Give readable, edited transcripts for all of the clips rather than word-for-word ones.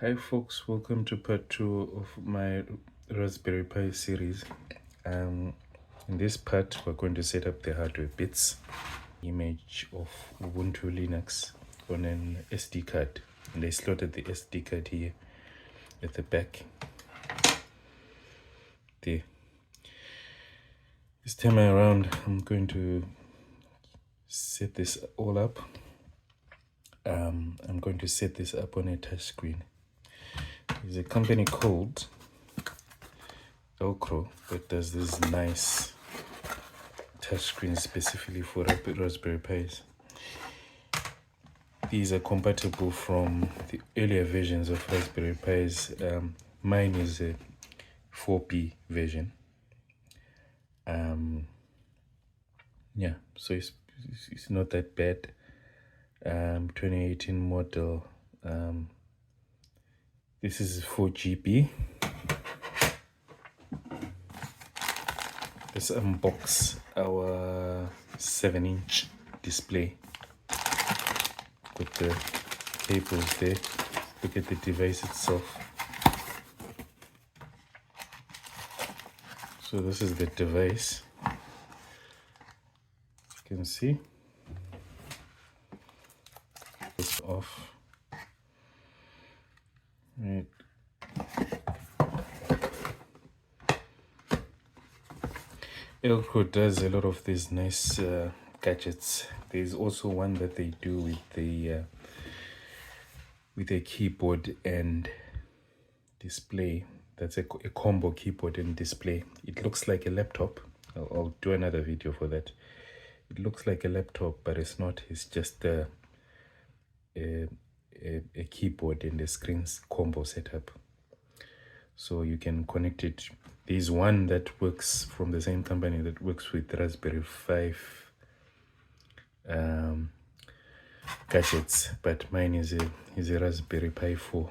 Hi folks, welcome to part 2 of my Raspberry Pi series. In this part we're going to set up the hardware bits, image of Ubuntu Linux on an SD card, and I slotted the SD card here at the back there. This time around I'm going to set this all up. I'm going to set this up on a touch screen. There's a company called Velcro that does this nice touchscreen specifically for Raspberry Pis. These are compatible from the earlier versions of Raspberry Pis. Mine is a 4P version. Yeah, so it's not that bad. 2018 model. This is 4GB. Let's unbox our 7-inch display with the cables there. Look at the device itself. So this is the device. You can see it's off. Right. Velcro does a lot of these nice gadgets. There's also one that they do with a keyboard and display. That's a combo keyboard and display. It looks like a laptop. I'll do another video for that. It looks like a laptop, but it's not. It's just a keyboard and a screen combo setup. So you can connect it. There's one that works from the same company that works with Raspberry 5 gadgets, but mine is a Raspberry Pi 4,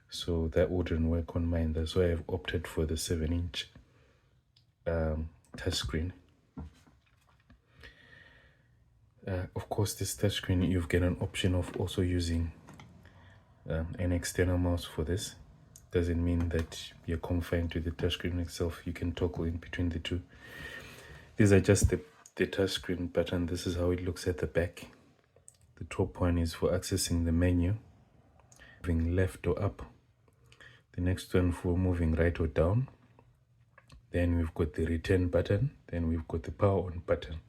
so that wouldn't work on mine. That's why I've opted for the 7-inch touchscreen. Of course, this touchscreen, you've got an option of also using an external mouse for this. Doesn't mean that you're confined to the touchscreen itself. You can toggle in between the two. These are just the touchscreen button. This is how it looks at the back. The top one is for accessing the menu, moving left or up. The next one for moving right or down. Then we've got the return button. Then we've got the power on button.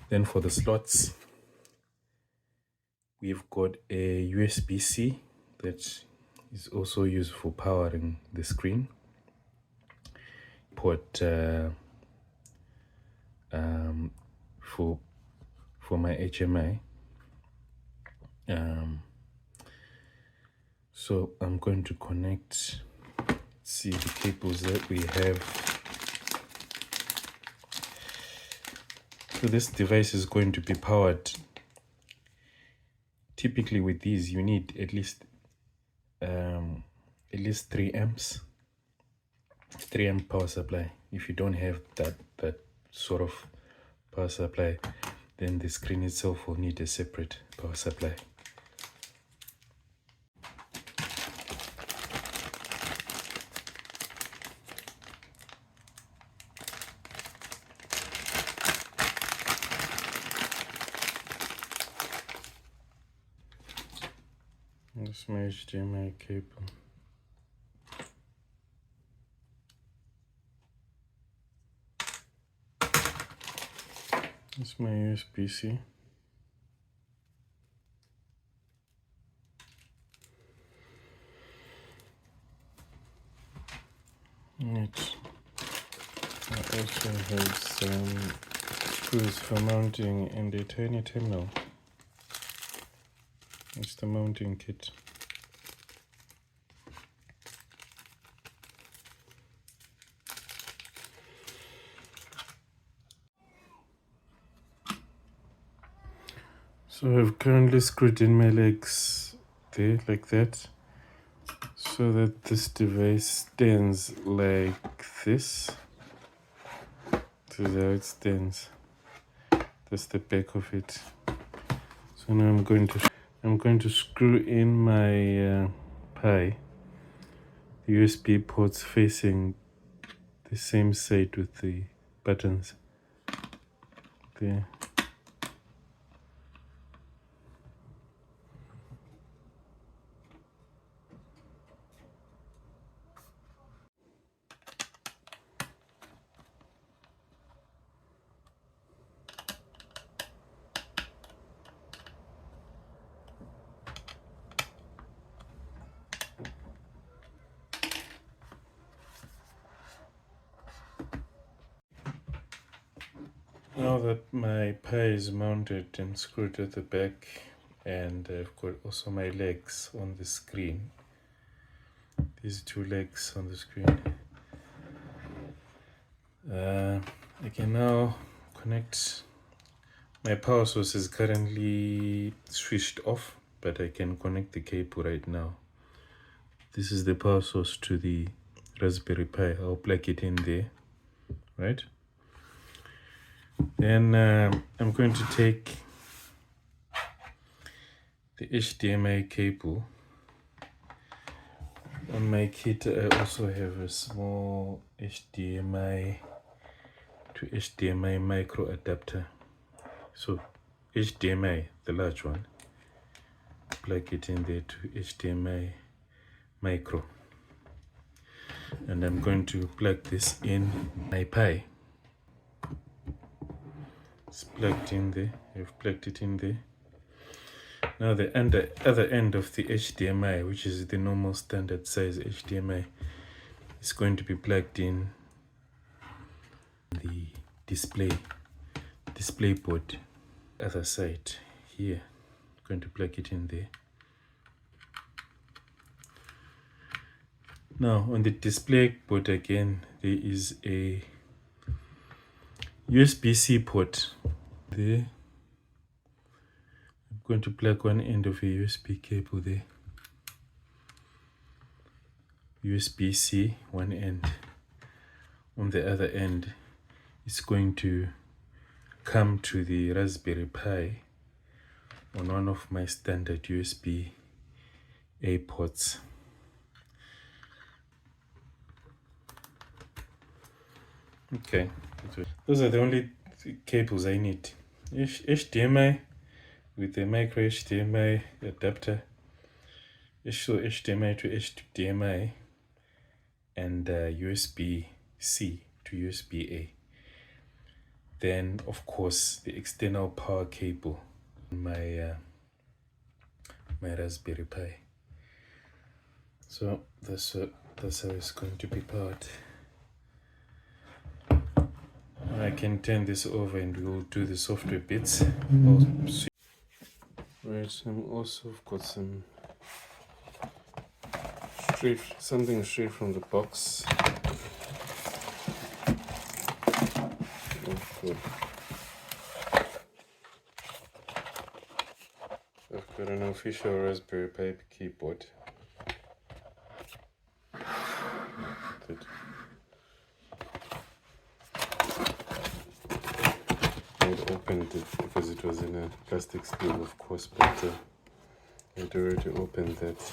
Then for the slots, we've got a USB-C that is also used for powering the screen. Port for my HMI. So I'm going to connect, see the cables that we have. So this device is going to be powered. Typically with these you need at least 3 amps, 3 amp power supply. If you don't have that sort of power supply, then the screen itself will need a separate power supply. This is my HDMI cable. This is my USB-C. Right. I also have some screws for mounting and a tiny terminal. It's the mounting kit. So I've currently screwed in my legs there like that, so that this device stands like this. This is how it stands. That's the back of it. So now I'm going to I'm going to screw in my Pi, the USB ports facing the same side with the buttons there. Now that my Pi is mounted and screwed at the back, and I've got also my legs on the screen, these two legs on the screen, I can now connect. My power source is currently switched off, but I can connect the cable right now. This is the power source to the Raspberry Pi. I'll plug it in there, right? Then I'm going to take the HDMI cable. On my kit I also have a small HDMI to HDMI micro adapter. So HDMI, the large one, plug it in there to HDMI micro. And I'm going to plug this in my Pi. It's plugged in there. I've plugged it in there. Now the other end of the HDMI, which is the normal standard size HDMI, is going to be plugged in the display board. Other side here, I'm going to plug it in there. Now on the display board again, there is a USB-C port there. I'm going to plug one end of a USB cable there. USB-C, one end. On the other end, it's going to come to the Raspberry Pi on one of my standard USB-A ports. Okay, those are the only cables I need. HDMI with a micro HDMI adapter, HDMI to HDMI, and USB-C to USB-A. Then of course the external power cable on my my Raspberry Pi. So that's how it's going to be powered. I can turn this over and we'll do the software bits. Right, I'm also got something straight from the box. Oh, good. I've got an official Raspberry Pi keyboard. Good. I opened it because it was in a plastic sleeve, of course, but I'd already opened that.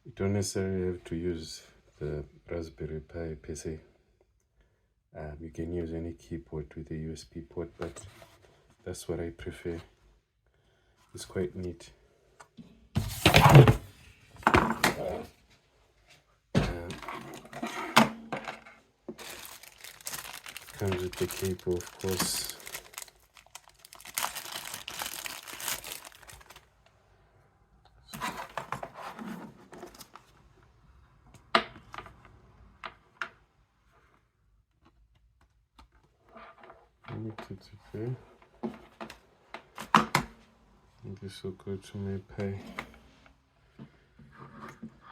You don't necessarily have to use the Raspberry Pi per se. You can use any keyboard with a USB port, but that's what I prefer. It's quite neat. Comes with the cable, of course. Okay. And this will go to my Pi.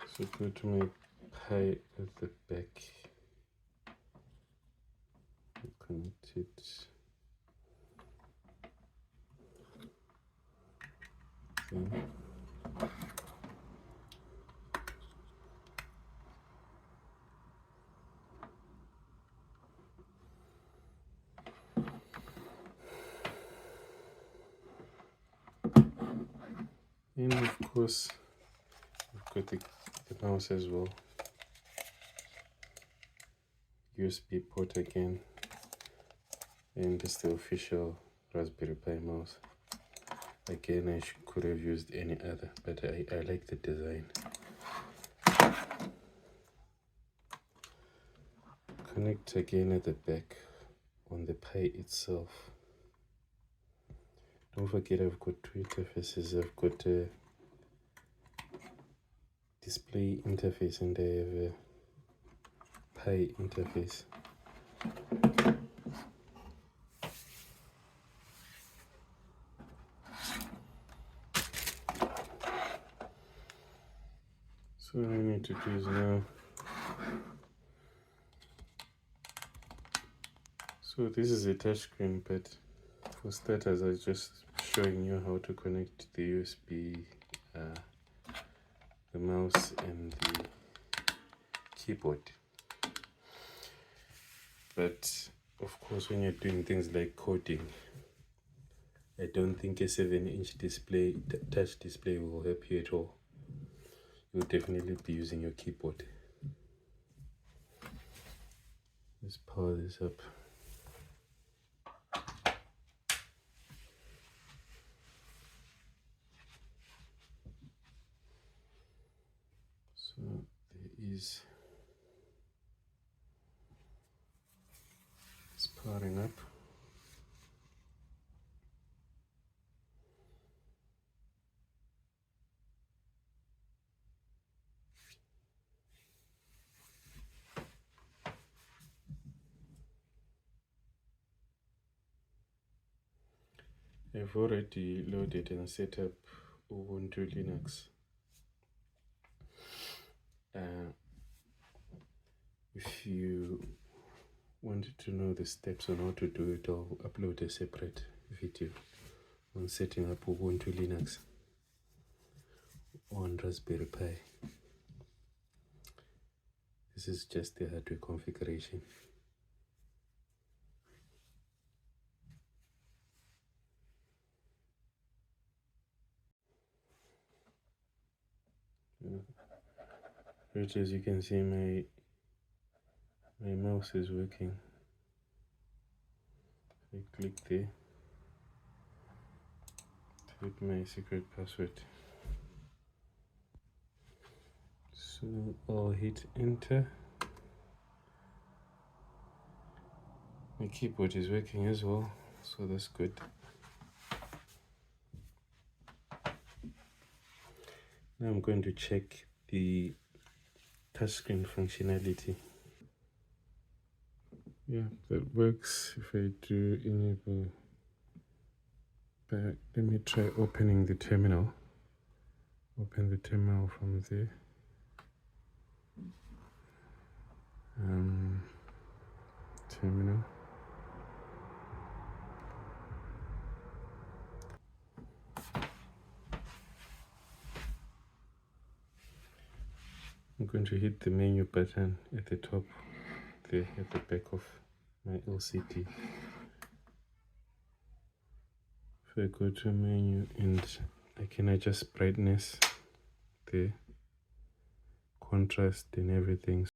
This will go to my Pi at the back. Connect it. Okay. And of course, we've got the mouse as well. USB port again. And this is the official Raspberry Pi mouse. Again, I could have used any other, but I like the design. Connect again at the back on the Pi itself. Don't forget I've got two interfaces. I've got a display interface and I have a Pi interface. So what I need to do is now, so this is a touchscreen, but for starters I was just showing you how to connect the USB, the mouse and the keyboard. But of course when you're doing things like coding, I don't think a 7-inch display, touch display will help you at all. You'll definitely be using your keyboard. Let's power this up. So there is, it's powering up. I've already loaded and set up Ubuntu Linux. If you wanted to know the steps on how to do it, I'll upload a separate video on setting up Ubuntu Linux on Raspberry Pi. This is just the hardware configuration. Which, as you can see, my mouse is working. I click there, type my secret password. So I'll hit enter. My keyboard is working as well, so that's good. Now I'm going to check the touchscreen functionality. Yeah, that works. If I do enable back, let me try opening the terminal. Open the terminal from there. Terminal. I'm going to hit the menu button at the top there at the back of my LCD. If I go to menu and I can adjust brightness there, contrast and everything.